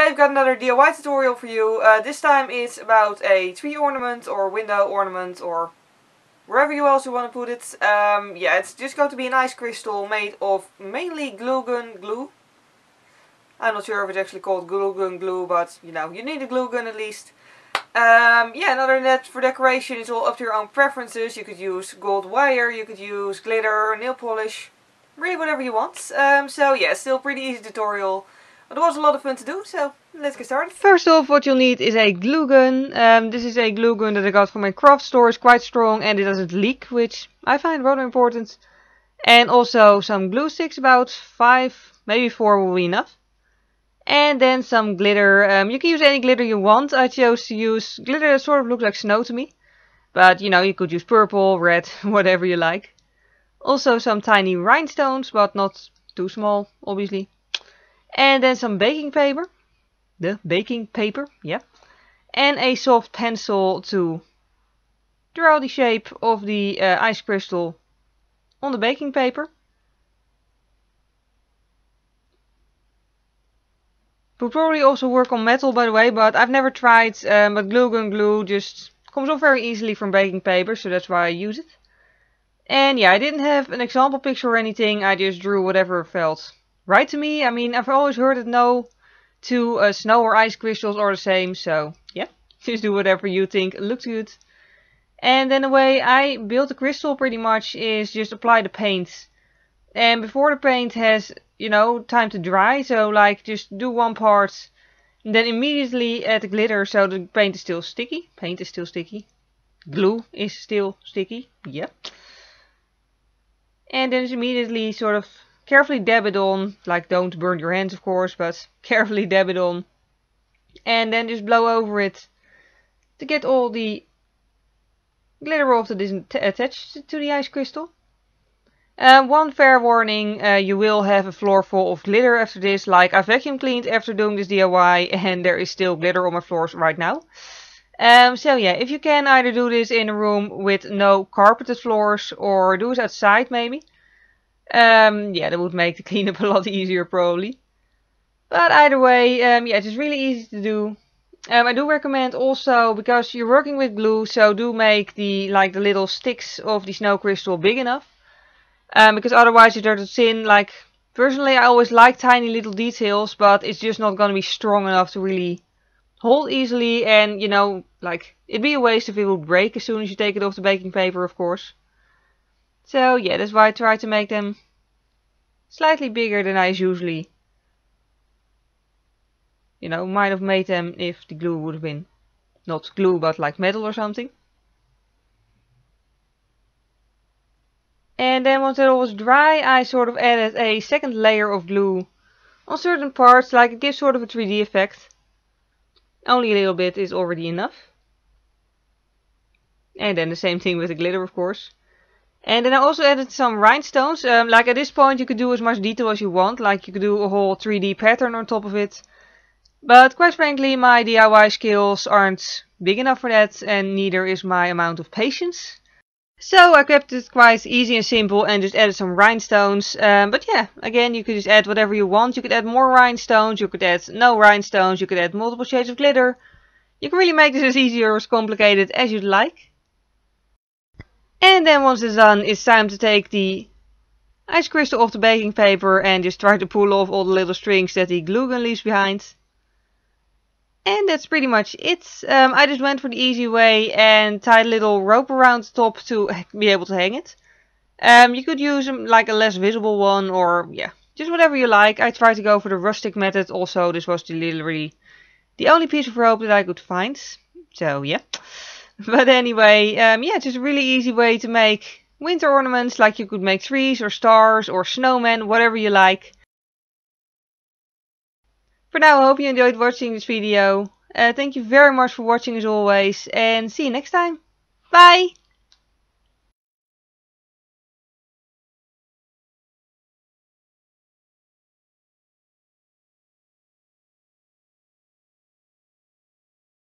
I've got another DIY tutorial for you. This time it's about a tree ornament or window ornament or wherever you else you want to put it. Yeah, it's just going to be an ice crystal made of mainly glue gun glue. I'm not sure if it's actually called glue gun glue, but you know, you need a glue gun at least. Yeah, and other than that, for decoration it's all up to your own preferences. You could use gold wire, you could use glitter, nail polish, really whatever you want. So yeah, still a pretty easy tutorial. But it was a lot of fun to do, so let's get started. First off, what you'll need is a glue gun. This is a glue gun that I got from my craft store. It's quite strong and it doesn't leak, which I find rather important. And also some glue sticks, about 5, maybe 4 will be enough. And then some glitter. You can use any glitter you want. I chose to use glitter that sort of looks like snow to me. But you know, you could use purple, red, whatever you like. Also some tiny rhinestones, but not too small, obviously. And then some baking paper. The baking paper, yeah. And a soft pencil to draw the shape of the ice crystal on the baking paper. Would probably also work on metal, by the way, but I've never tried. But glue gun glue just comes off very easily from baking paper, so that's why I use it. And yeah, I didn't have an example picture or anything. I just drew whatever felt right to me. I mean, I've always heard that no two snow or ice crystals are the same, so yeah, just do whatever you think looks good. And then the way I build the crystal pretty much is just apply the paint. And before the paint has, you know, time to dry, so like just do one part and then immediately add the glitter so the paint is still sticky. Paint is still sticky. Glue is still sticky, yeah. And then just immediately sort of carefully dab it on, like don't burn your hands of course, but carefully dab it on. And then just blow over it to get all the glitter off that isn't attached to the ice crystal. One fair warning, you will have a floor full of glitter after this, like I vacuum cleaned after doing this DIY and there is still glitter on my floors right now. So yeah, if you can either do this in a room with no carpeted floors or do it outside maybe. Yeah, that would make the cleanup a lot easier probably. But either way, yeah, it's just really easy to do. I do recommend also, because you're working with glue, so do make the little sticks of the snow crystal big enough. Because otherwise you start to thin. Like, personally I always like tiny little details, but it's just not going to be strong enough to really hold easily. And you know, like, it'd be a waste if it would break as soon as you take it off the baking paper, of course. So yeah, that's why I try to make them slightly bigger than I usually, you know, might have made them if the glue would have been not glue but like metal or something. And then once it all was dry, I sort of added a second layer of glue on certain parts, like it gives sort of a 3D effect. Only a little bit is already enough. And then the same thing with the glitter, of course. And then I also added some rhinestones. Like at this point you could do as much detail as you want. Like you could do a whole 3D pattern on top of it. But quite frankly, my DIY skills aren't big enough for that. And neither is my amount of patience. So I kept it quite easy and simple and just added some rhinestones. But yeah, again, you could just add whatever you want. You could add more rhinestones. You could add no rhinestones. You could add multiple shades of glitter. You can really make this as easy or as complicated as you'd like. And then once it's done, it's time to take the ice crystal off the baking paper and just try to pull off all the little strings that the glue gun leaves behind. And that's pretty much it. I just went for the easy way and tied a little rope around the top to be able to hang it. You could use like a less visible one, or yeah, just whatever you like. I tried to go for the rustic method also. This was literally the only piece of rope that I could find. So yeah. But anyway, yeah, just a really easy way to make winter ornaments. Like you could make trees or stars or snowmen, whatever you like. For now, I hope you enjoyed watching this video. Thank you very much for watching as always, and see you next time. Bye!